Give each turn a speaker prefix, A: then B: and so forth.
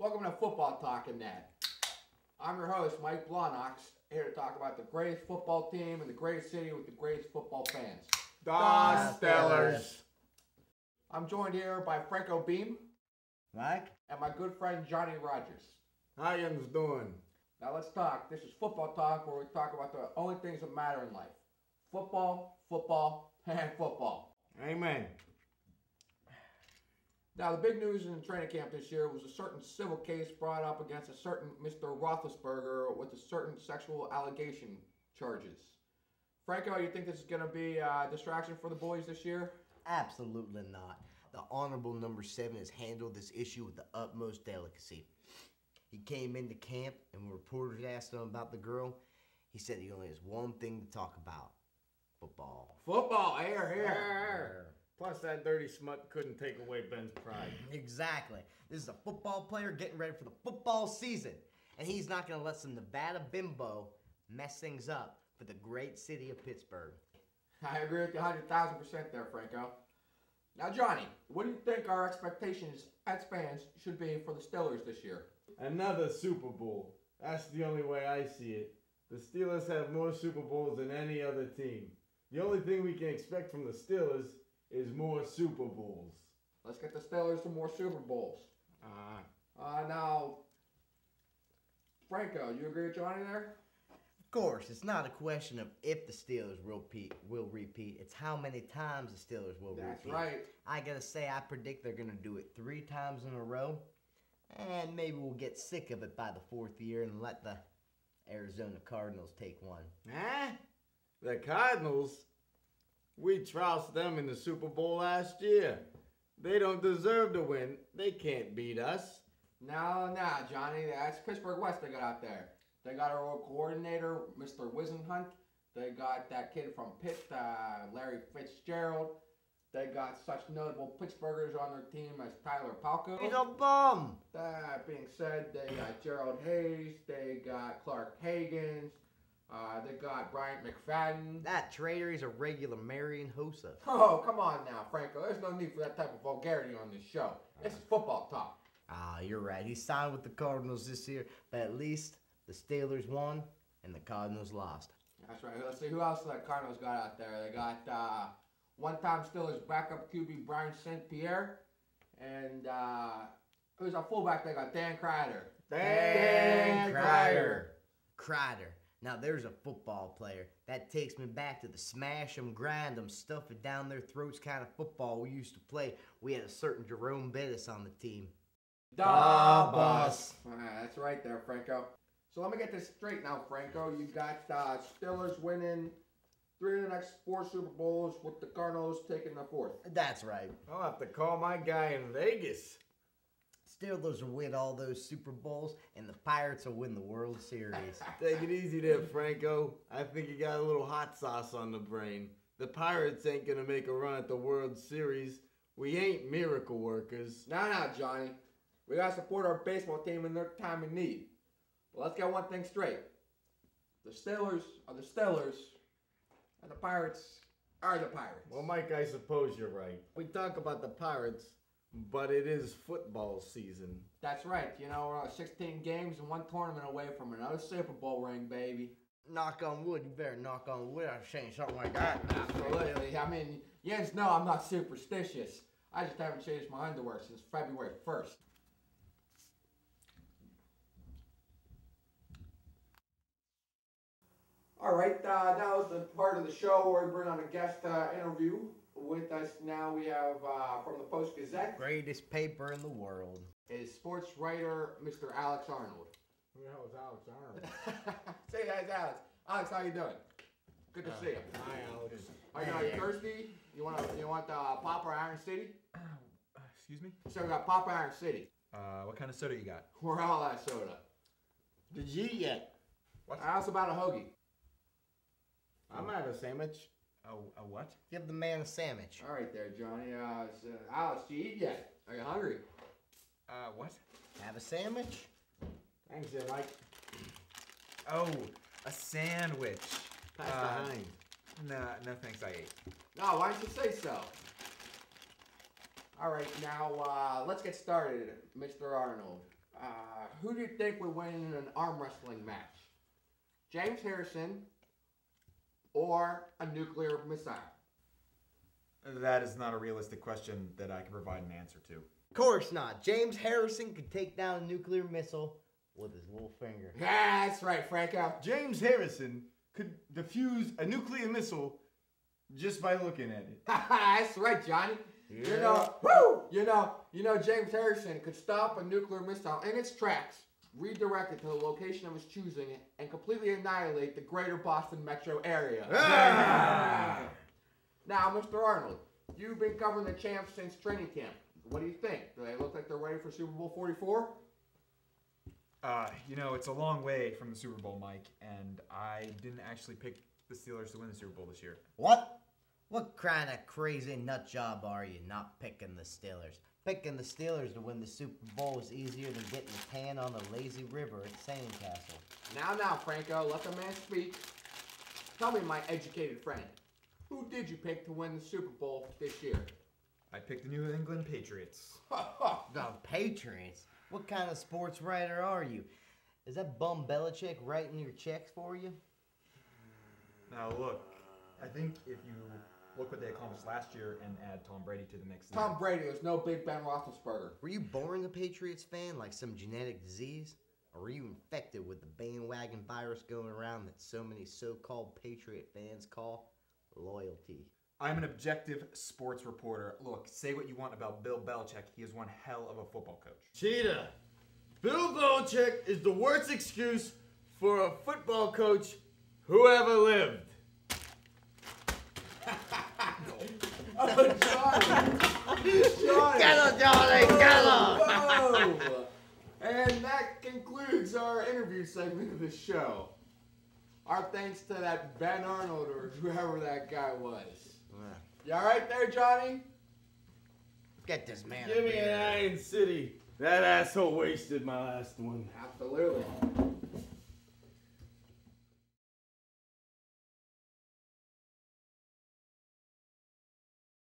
A: Welcome to Football Talking Net. I'm your host, Mike Blanox, here to talk about the greatest football team in the greatest city with the greatest football fans.
B: The Steelers.
A: I'm joined here by Franco Beam.
C: Mike?
A: And my good friend Johnny Rogers.
B: How you doing?
A: Now let's talk. This is Football Talk, where we talk about the only things that matter in life. Football, football, and football.
B: Amen.
A: Now, the big news in training camp this year was a certain civil case brought up against a certain Mr. Roethlisberger with a certain sexual allegation charges. Franco, you think this is going to be a distraction for the boys this year?
C: Absolutely not. The Honorable Number 7 has handled this issue with the utmost delicacy. He came into camp and when reporters asked him about the girl, he said he only has one thing to talk about. Football.
A: Football, here.
B: Plus, that dirty smut couldn't take away Ben's pride.
C: Exactly. This is a football player getting ready for the football season. And he's not going to let some Nevada bimbo mess things up for the great city of Pittsburgh.
A: I agree with you 100,000% there, Franco. Now, Johnny, what do you think our expectations as fans should be for the Steelers this year?
B: Another Super Bowl. That's the only way I see it. The Steelers have more Super Bowls than any other team. The only thing we can expect from the Steelers is more Super Bowls.
A: Let's get the Steelers to more Super Bowls. Now, Franco, you agree with Johnny there?
C: Of course, it's not a question of if the Steelers will repeat. It's how many times the Steelers will repeat.
A: That's right.
C: I got to say, I predict they're going to do it 3 times in a row. And maybe we'll get sick of it by the 4th year and let the Arizona Cardinals take one.
B: Huh? The Cardinals? We trounced them in the Super Bowl last year. They don't deserve to win. They can't beat us.
A: No, Johnny. That's Pittsburgh West they got out there. They got our old coordinator, Mr. Wisenhunt. They got that kid from Pitt, Larry Fitzgerald. They got such notable Pittsburghers on their team as Tyler Palko.
C: He's a bum!
A: That being said, they got Gerald Hayes. They got Clark Hagan. They got Bryant McFadden.
C: That traitor, he's a regular Marion Hosa.
A: Oh, come on now, Franco. There's no need for that type of vulgarity on this show. This is football talk.
C: You're right. He signed with the Cardinals this year, but at least the Steelers won and the Cardinals lost.
A: That's right. Let's see who else the Cardinals got out there. They got one-time Steelers backup QB Brian St. Pierre, and who's our fullback? They got Dan Kreider.
C: Dan Kreider. Kreider. Now there's a football player. That takes me back to the smash 'em, grind 'em, stuff it down their throats kind of football we used to play. We had a certain Jerome Bettis on the team.
A: The boss. That's right there, Franco. So let me get this straight now, Franco. You got Steelers winning 3 of the next 4 Super Bowls with the Cardinals taking the 4th.
C: That's right.
B: I'll have to call my guy in Vegas.
C: Steelers will win all those Super Bowls, and the Pirates will win the World Series.
B: Take it easy there, Franco. I think you got a little hot sauce on the brain. The Pirates ain't gonna make a run at the World Series. We ain't miracle workers.
A: Now, Johnny. We gotta support our baseball team in their time of need. But let's get one thing straight. The Steelers are the Steelers, and the Pirates are the Pirates.
B: Well, Mike, I suppose you're right. We talk about the Pirates, but it is football season.
A: That's right. You know, we're 16 games and 1 tournament away from another Super Bowl ring, baby.
C: Knock on wood. You better knock on wood. I'm saying something like that.
A: Absolutely. I mean, Jens, no, I'm not superstitious. I just haven't changed my underwear since February 1st. All right, now is the part of the show where we bring on a guest interview. With us now we have from the Post-Gazette.
C: Greatest paper in the world.
A: Is sports writer Mr. Alex Arnold.
B: Who the hell is Alex Arnold?
A: Say that's Alex. Alex, how you doing? Good to see you.
B: Hi, Alex.
A: Are you thirsty? You want Pop or Iron City?
D: Excuse me?
A: So we got Pop or Iron City.
D: What kind of soda you got?
A: We're all that soda.
B: Did you eat yet?
D: What?
A: I also about a hoagie.
B: I'm out of a sandwich.
D: A what?
C: Give the man a sandwich.
A: All right there, Johnny. Alex, did you eat yet? Are you hungry?
D: What?
C: Have a sandwich?
B: Thanks, there, Mike.
D: Oh, a sandwich.
B: Pass behind.
D: No thanks, I ate.
A: No, why don't you say so? All right, now let's get started, Mr. Arnold. Who do you think would win in an arm wrestling match? James Harrison or a nuclear missile?
D: That is not a realistic question that I can provide an answer to.
C: Of course not. James Harrison could take down a nuclear missile with his little finger.
A: Yeah, that's right, Franco.
B: James Harrison could defuse a nuclear missile just by looking at it.
A: That's right, Johnny.
B: Yeah.
A: You know, James Harrison could stop a nuclear missile in its tracks, redirect it to the location of his choosing, and completely annihilate the greater Boston metro area. Now, Mr. Arnold, you've been covering the champs since training camp. What do you think? Do they look like they're ready for Super Bowl 44?
D: It's a long way from the Super Bowl, Mike, and I didn't actually pick the Steelers to win the Super Bowl this year.
C: What? What kind of crazy nut job are you not picking the Steelers? Picking the Steelers to win the Super Bowl is easier than getting a tan on the lazy river at Sandcastle.
A: Now, Franco, let the man speak. Tell me, my educated friend, who did you pick to win the Super Bowl this year?
D: I picked the New England Patriots.
C: The Patriots? What kind of sports writer are you? Is that bum Belichick writing your checks for you?
D: Now look, I think if you look what they accomplished last year and add Tom Brady to the mix.
A: Tom Brady is no Big Ben Roethlisberger.
C: Were you born a Patriots fan like some genetic disease? Or were you infected with the bandwagon virus going around that so many so-called Patriot fans call loyalty?
D: I'm an objective sports reporter. Look, say what you want about Bill Belichick. He is one hell of a football coach.
B: Cheetah. Bill Belichick is the worst excuse for a football coach who ever lived.
A: Oh, Johnny! Johnny!
C: Get him, Johnny! Get him!
A: Whoa. And that concludes our interview segment of the show. Our thanks to that Ben Arnold or whoever that guy was. You all right there, Johnny?
C: Get this man
B: Give me an Iron City. That asshole wasted my last one.
A: Absolutely.